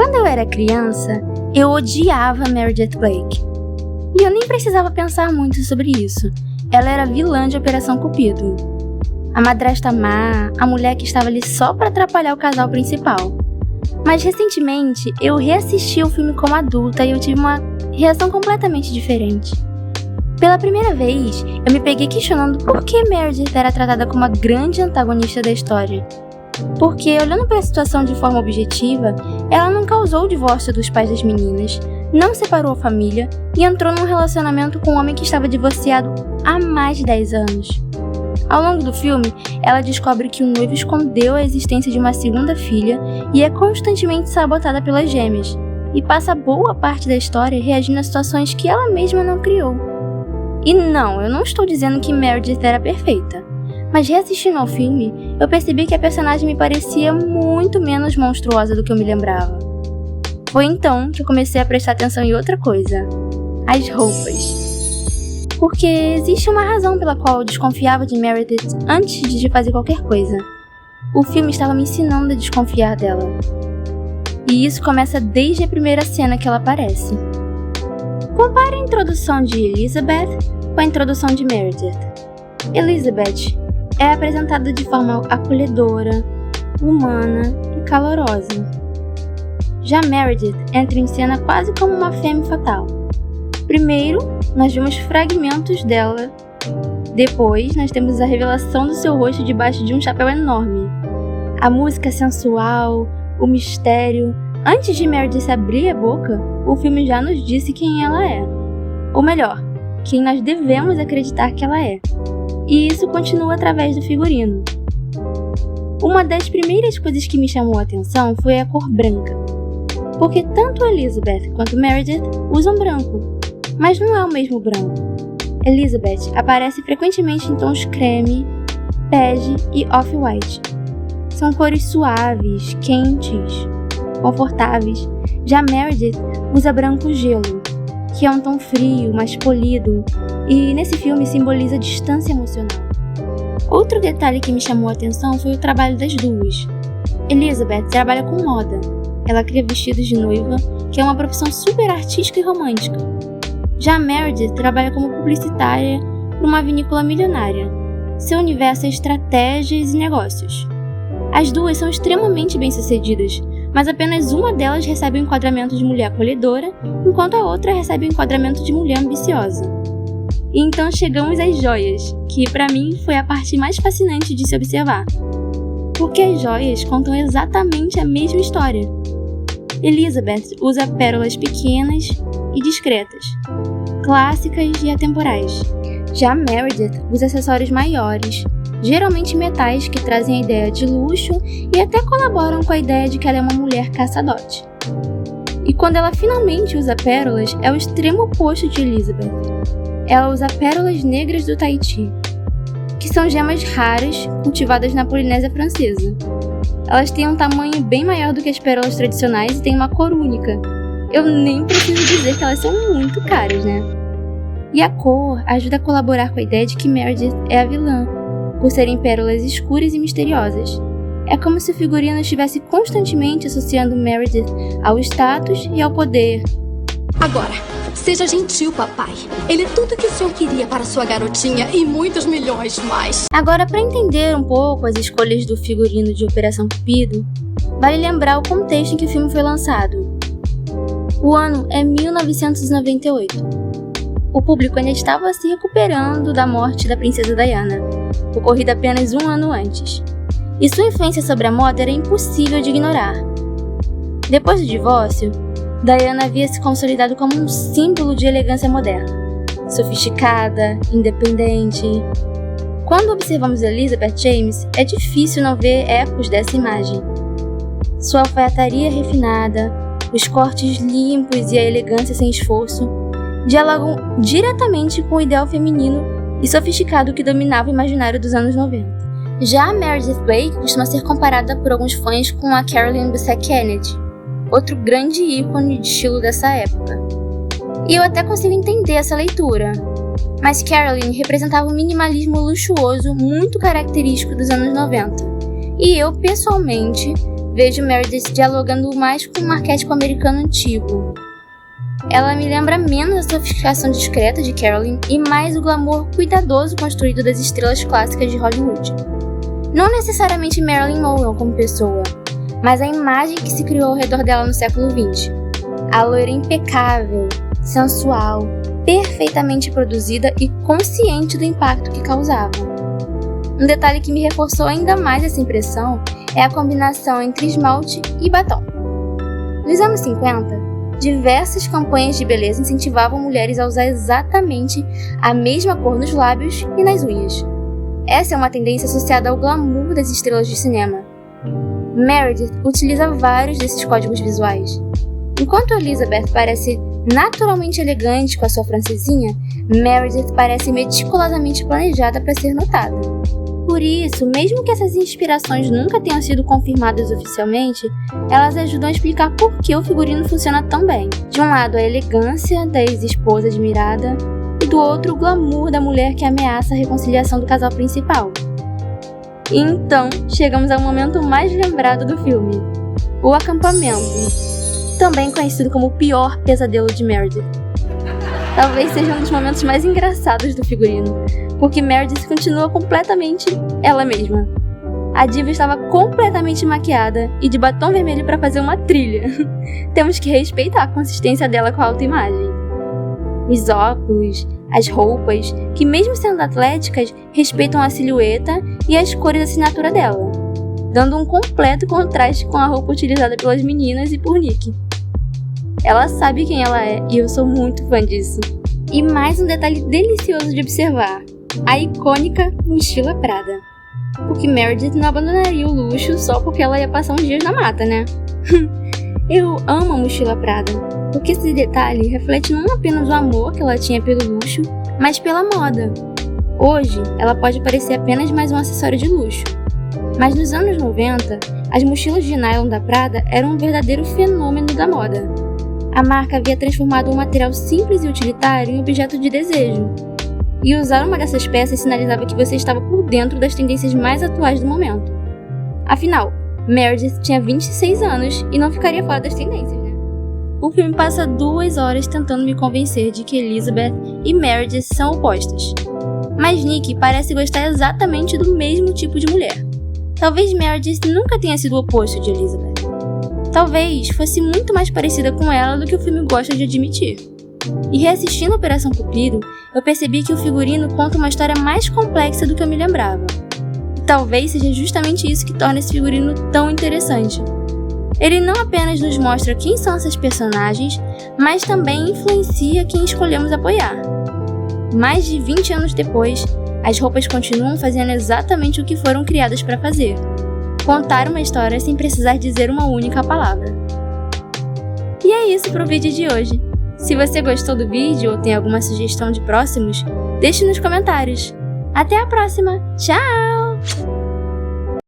Quando eu era criança, eu odiava Meredith Blake. E eu nem precisava pensar muito sobre isso. Ela era a vilã de Operação Cupido. A madrasta má, a mulher que estava ali só para atrapalhar o casal principal. Mas recentemente, eu reassisti o filme como adulta e eu tive uma reação completamente diferente. Pela primeira vez, eu me peguei questionando por que Meredith era tratada como a grande antagonista da história. Porque, olhando para a situação de forma objetiva, ela não causou o divórcio dos pais das meninas, não separou a família e entrou num relacionamento com um homem que estava divorciado há mais de 10 anos. Ao longo do filme, ela descobre que o noivo escondeu a existência de uma segunda filha e é constantemente sabotada pelas gêmeas, e passa boa parte da história reagindo a situações que ela mesma não criou. E não, eu não estou dizendo que Meredith era perfeita, mas reassistindo ao filme, eu percebi que a personagem me parecia muito menos monstruosa do que eu me lembrava. Foi então que eu comecei a prestar atenção em outra coisa: as roupas. Porque existe uma razão pela qual eu desconfiava de Meredith antes de fazer qualquer coisa. O filme estava me ensinando a desconfiar dela. E isso começa desde a primeira cena que ela aparece. Compare a introdução de Elizabeth com a introdução de Meredith. Elizabeth é apresentada de forma acolhedora, humana e calorosa. Já Meredith entra em cena quase como uma femme fatale. Primeiro, nós vemos fragmentos dela. Depois, nós temos a revelação do seu rosto debaixo de um chapéu enorme. A música sensual, o mistério. Antes de Meredith abrir a boca, o filme já nos disse quem ela é. Ou melhor, quem nós devemos acreditar que ela é. E isso continua através do figurino. Uma das primeiras coisas que me chamou a atenção foi a cor branca. Porque tanto Elizabeth quanto Meredith usam branco. Mas não é o mesmo branco. Elizabeth aparece frequentemente em tons creme, bege e off-white. São cores suaves, quentes, confortáveis. Já Meredith usa branco gelo, que é um tom frio, mais polido, e nesse filme simboliza distância emocional. Outro detalhe que me chamou a atenção foi o trabalho das duas. Elizabeth trabalha com moda. Ela cria vestidos de noiva, que é uma profissão super artística e romântica. Já Meredith trabalha como publicitária para uma vinícola milionária. Seu universo é estratégias e negócios. As duas são extremamente bem-sucedidas, mas apenas uma delas recebe o enquadramento de mulher acolhedora, enquanto a outra recebe o enquadramento de mulher ambiciosa. E então chegamos às joias, que para mim foi a parte mais fascinante de se observar. Porque as joias contam exatamente a mesma história. Elizabeth usa pérolas pequenas e discretas, clássicas e atemporais. Já Meredith usa acessórios maiores, geralmente metais que trazem a ideia de luxo e até colaboram com a ideia de que ela é uma mulher caçadote. E quando ela finalmente usa pérolas, é o extremo oposto de Elizabeth. Ela usa pérolas negras do Tahiti, que são gemas raras cultivadas na Polinésia Francesa. Elas têm um tamanho bem maior do que as pérolas tradicionais e têm uma cor única. Eu nem preciso dizer que elas são muito caras, né? E a cor ajuda a colaborar com a ideia de que Meredith é a vilã, por serem pérolas escuras e misteriosas. É como se o figurino estivesse constantemente associando Meredith ao status e ao poder. Agora, seja gentil, papai. Ele é tudo que o senhor queria para sua garotinha e muitos milhões mais. Agora, para entender um pouco as escolhas do figurino de Operação Cupido, vale lembrar o contexto em que o filme foi lançado. O ano é 1998. O público ainda estava se recuperando da morte da princesa Diana, ocorrida apenas um ano antes. E sua influência sobre a moda era impossível de ignorar. Depois do divórcio, Diana havia se consolidado como um símbolo de elegância moderna, sofisticada, independente. Quando observamos Elizabeth James, é difícil não ver ecos dessa imagem. Sua alfaiataria refinada, os cortes limpos e a elegância sem esforço dialogam diretamente com o ideal feminino e sofisticado que dominava o imaginário dos anos 90. Já a Meredith Blake costuma ser comparada por alguns fãs com a Carolyn Bessette Kennedy, outro grande ícone de estilo dessa época. E eu até consigo entender essa leitura, mas Carolyn representava um minimalismo luxuoso muito característico dos anos 90, e eu, pessoalmente, vejo Meredith dialogando mais com um arquétipo americano antigo. Ela me lembra menos a sofisticação discreta de Carolyn e mais o glamour cuidadoso construído das estrelas clássicas de Hollywood. Não necessariamente Marilyn Monroe como pessoa, mas a imagem que se criou ao redor dela no século XX. A loira impecável, sensual, perfeitamente produzida e consciente do impacto que causava. Um detalhe que me reforçou ainda mais essa impressão é a combinação entre esmalte e batom. Nos anos 50, diversas campanhas de beleza incentivavam mulheres a usar exatamente a mesma cor nos lábios e nas unhas. Essa é uma tendência associada ao glamour das estrelas de cinema. Meredith utiliza vários desses códigos visuais. Enquanto Elizabeth parece naturalmente elegante com a sua francesinha, Meredith parece meticulosamente planejada para ser notada. Por isso, mesmo que essas inspirações nunca tenham sido confirmadas oficialmente, elas ajudam a explicar por que o figurino funciona tão bem. De um lado, a elegância da ex-esposa admirada, e do outro, o glamour da mulher que ameaça a reconciliação do casal principal. E então, chegamos ao momento mais lembrado do filme: o acampamento, também conhecido como o pior pesadelo de Meredith. Talvez seja um dos momentos mais engraçados do figurino, porque Meredith continua completamente ela mesma. A diva estava completamente maquiada e de batom vermelho para fazer uma trilha. Temos que respeitar a consistência dela com a autoimagem. Os óculos, as roupas, que mesmo sendo atléticas, respeitam a silhueta e as cores da assinatura dela, dando um completo contraste com a roupa utilizada pelas meninas e por Nick. Ela sabe quem ela é e eu sou muito fã disso. E mais um detalhe delicioso de observar: a icônica mochila Prada. Porque Meredith não abandonaria o luxo só porque ela ia passar uns dias na mata, né? Eu amo a mochila Prada, porque esse detalhe reflete não apenas o amor que ela tinha pelo luxo, mas pela moda. Hoje, ela pode parecer apenas mais um acessório de luxo. Mas nos anos 90, as mochilas de nylon da Prada eram um verdadeiro fenômeno da moda. A marca havia transformado um material simples e utilitário em objeto de desejo. E usar uma dessas peças sinalizava que você estava por dentro das tendências mais atuais do momento. Afinal, Meredith tinha 26 anos e não ficaria fora das tendências, né? O filme passa 2 horas tentando me convencer de que Elizabeth e Meredith são opostas. Mas Nick parece gostar exatamente do mesmo tipo de mulher. Talvez Meredith nunca tenha sido o oposto de Elizabeth. Talvez fosse muito mais parecida com ela do que o filme gosta de admitir. E reassistindo Operação Cupido, eu percebi que o figurino conta uma história mais complexa do que eu me lembrava. E talvez seja justamente isso que torna esse figurino tão interessante. Ele não apenas nos mostra quem são essas personagens, mas também influencia quem escolhemos apoiar. Mais de 20 anos depois, as roupas continuam fazendo exatamente o que foram criadas para fazer: contar uma história sem precisar dizer uma única palavra. E é isso para o vídeo de hoje. Se você gostou do vídeo ou tem alguma sugestão de próximos, deixe nos comentários. Até a próxima! Tchau!